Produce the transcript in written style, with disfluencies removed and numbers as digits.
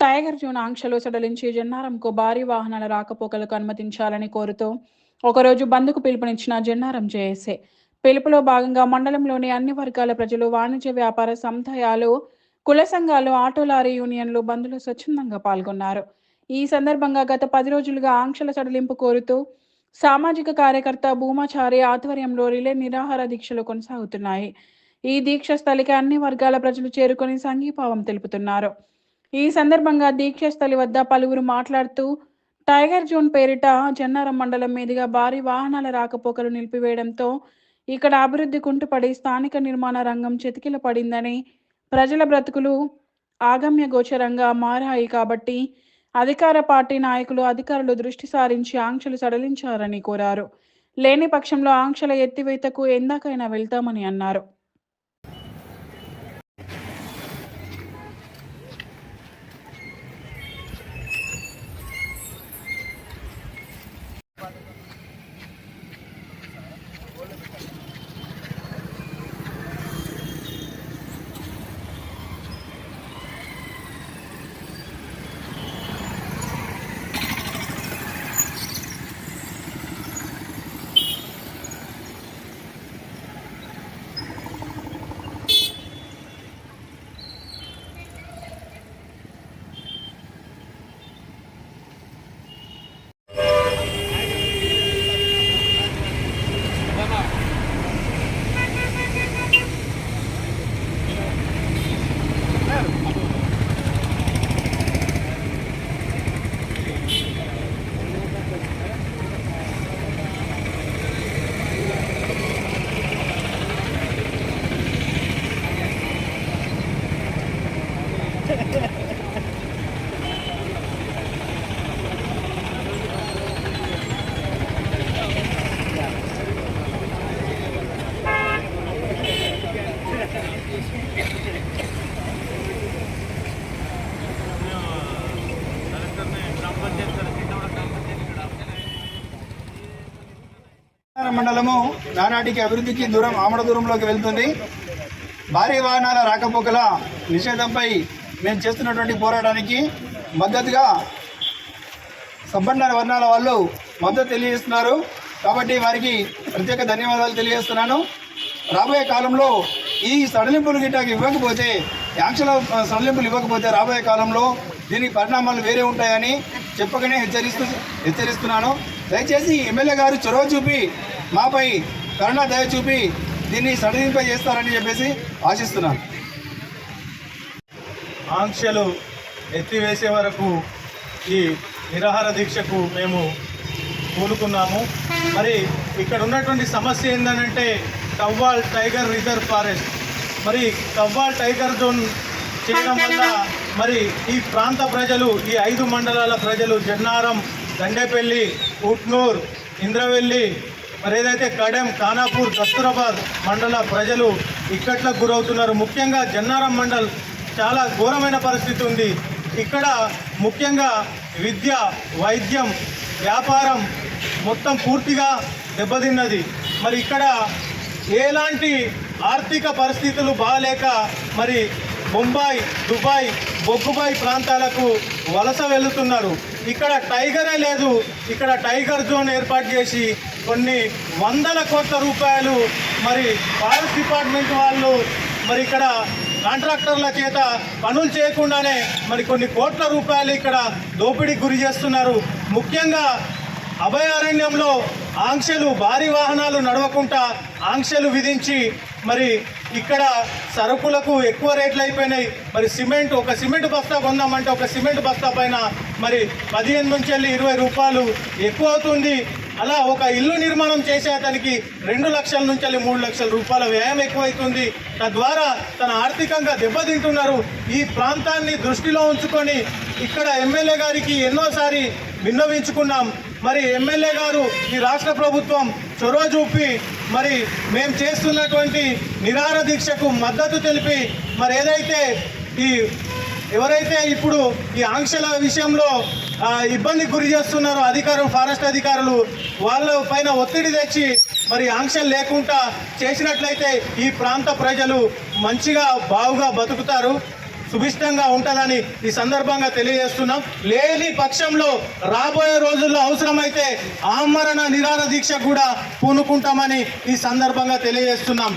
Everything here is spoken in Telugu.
టైగర్ జోన్ ఆంక్షలు సడలించి జన్నారంకు భారీ వాహనాల రాకపోకలకు అనుమతించాలని కోరుతూ ఒకరోజు బంద్కు పిలుపునిచ్చిన జన్నారం జేఏసీ. పిలుపులో భాగంగా మండలంలోని అన్ని వర్గాల ప్రజలు, వాణిజ్య వ్యాపార సంస్థలు, కుల సంఘాలు, ఆటో లారీ యూనియన్లు బంద్లో స్వచ్ఛందంగా పాల్గొన్నారు. ఈ సందర్భంగా గత 10 రోజులుగా ఆంక్షల సడలింపు కోరుతూ సామాజిక కార్యకర్త భూమాచారి ఆధ్వర్యంలో రిలే నిరాహార దీక్షలు కొనసాగుతున్నాయి. ఈ దీక్ష స్థలికి అన్ని వర్గాల ప్రజలు చేరుకొని సంఘీభావం తెలుపుతున్నారు. ఈ సందర్భంగా దీక్షస్థలి వద్ద పలువురు మాట్లాడుతూ టైగర్ జోన్ పేరిట జన్నారం మండలం మీదుగా భారీ వాహనాల రాకపోకలు నిలిపివేయడంతో ఇక్కడ అభివృద్ధి కుంటుపడి స్థానిక నిర్మాణ రంగం చతికిల పడిందని, ప్రజల బ్రతుకులు ఆగమ్య గోచరంగా మారాయి కాబట్టి అధికార పార్టీ నాయకులు, అధికారులు దృష్టి సారించి ఆంక్షలు సడలించారని కోరారు. లేని పక్షంలో ఆంక్షల ఎత్తివేతకు ఎందాకైనా వెళ్తామని అన్నారు. మండలము నానాటికి అభివృద్ధికి దూరం ఆమడ దూరంలోకి వెళ్తుంది. భారీ వాహనాల రాకపోకల నిషేధంపై మేము చేస్తున్నటువంటి పోరాటానికి మద్దతుగా సంపన్న వర్ణాల వాళ్ళు మద్దతు తెలియజేస్తున్నారు. కాబట్టి వారికి ప్రత్యేక ధన్యవాదాలు తెలియజేస్తున్నాను. రాబోయే కాలంలో ఈ సడలింపులు గిట్టాకి ఇవ్వకపోతే, ఆంక్షల సడలింపులు ఇవ్వకపోతే రాబోయే కాలంలో దీనికి పరిణామాలు వేరే ఉంటాయని చెప్పకనే హెచ్చరిస్తున్నాను. దయచేసి ఎమ్మెల్యే గారు చొరవ చూపి మాపై కరుణా దయ చూపి దీన్ని సడలింప చేస్తారని చెప్పేసి ఆశిస్తున్నాను. ఆంక్షలు ఎత్తివేసే వరకు ఈ నిరాహార దీక్షకు మేము కూలుకున్నాము. మరి ఇక్కడ ఉన్నటువంటి సమస్య ఏంటంటే కవ్వాల్ టైగర్ రిజర్వ్ ఫారెస్ట్, మరి కవ్వాల్ టైగర్ జోన్ చేయడం వల్ల మరి ఈ ప్రాంత ప్రజలు, ఈ 5 మండలాల ప్రజలు, జన్నారం, దండేపల్లి, ఉట్నూర్, ఇంద్రవెల్లి, మరి ఏదైతే కడెం, ఖానాపూర్, దస్తూరాబాద్ మండల ప్రజలు ఇక్కట్లకు గురవుతున్నారు. ముఖ్యంగా జన్నారం మండల్ చాలా ఘోరమైన పరిస్థితి ఉంది. ఇక్కడ ముఖ్యంగా విద్య, వైద్యం, వ్యాపారం మొత్తం పూర్తిగా దెబ్బతిన్నది. మరి ఇక్కడ ఎలాంటి ఆర్థిక పరిస్థితులు బాగాలేక మరి ముంబై, దుబాయ్, బొగ్గుబాయి ప్రాంతాలకు వలస వెళుతున్నారు. ఇక్కడ టైగరే లేదు. ఇక్కడ టైగర్ జోన్ ఏర్పాటు చేసి కొన్ని వందల కోట్ల రూపాయలు మరి ఫారెస్ట్ డిపార్ట్మెంట్ వాళ్ళు మరి ఇక్కడ కాంట్రాక్టర్ల చేత పనులు చేయకుండానే మరి కొన్ని కోట్ల రూపాయలు ఇక్కడ దోపిడీకి గురి చేస్తున్నారు. ముఖ్యంగా అభయారణ్యంలో ఆంక్షలు, భారీ వాహనాలు నడవకుండా ఆంక్షలు విధించి మరి ఇక్కడ సరుకులకు ఎక్కువ రేట్లు అయిపోయినాయి. మరి ఒక సిమెంట్ బస్తా కొందామంటే ఒక సిమెంట్ బస్తా పైన మరి 15 నుంచి 20 రూపాయలు ఎక్కువ అవుతుంది. అలా ఒక ఇల్లు నిర్మాణం చేసే అతనికి 2 లక్షల నుంచి 3 లక్షల రూపాయల వ్యయం ఎక్కువైతుంది. తద్వారా తన ఆర్థికంగా దెబ్బతింటున్నారు. ఈ ప్రాంతాన్ని దృష్టిలో ఉంచుకొని ఇక్కడ ఎమ్మెల్యే గారికి ఎన్నోసారి విన్నవించుకున్నాం. మరి ఎమ్మెల్యే గారు, ఈ రాష్ట్ర ప్రభుత్వం చొరవ చూపి మరి మేము చేస్తున్నటువంటి నిరాహార దీక్షకు మద్దతు తెలిపి మరి ఏదైతే ఎవరైతే ఇప్పుడు ఈ ఆంక్షల విషయంలో ఇబ్బందికి గురి చేస్తున్నారో ఫారెస్ట్ అధికారులు, వాళ్ళ పైన ఒత్తిడి తెచ్చి మరి ఆంక్షలు లేకుండా చేసినట్లయితే ఈ ప్రాంత ప్రజలు మంచిగా బాగుగా బతుకుతారు. సుభిష్టంగా ఉంటుందని ఈ సందర్భంగా తెలియజేస్తున్నాం. లేని పక్షంలో రాబోయే రోజుల్లో అవసరమైతే ఆమరణ నిరాహార దీక్ష కూడా పూనుకుంటామని ఈ సందర్భంగా తెలియజేస్తున్నాం.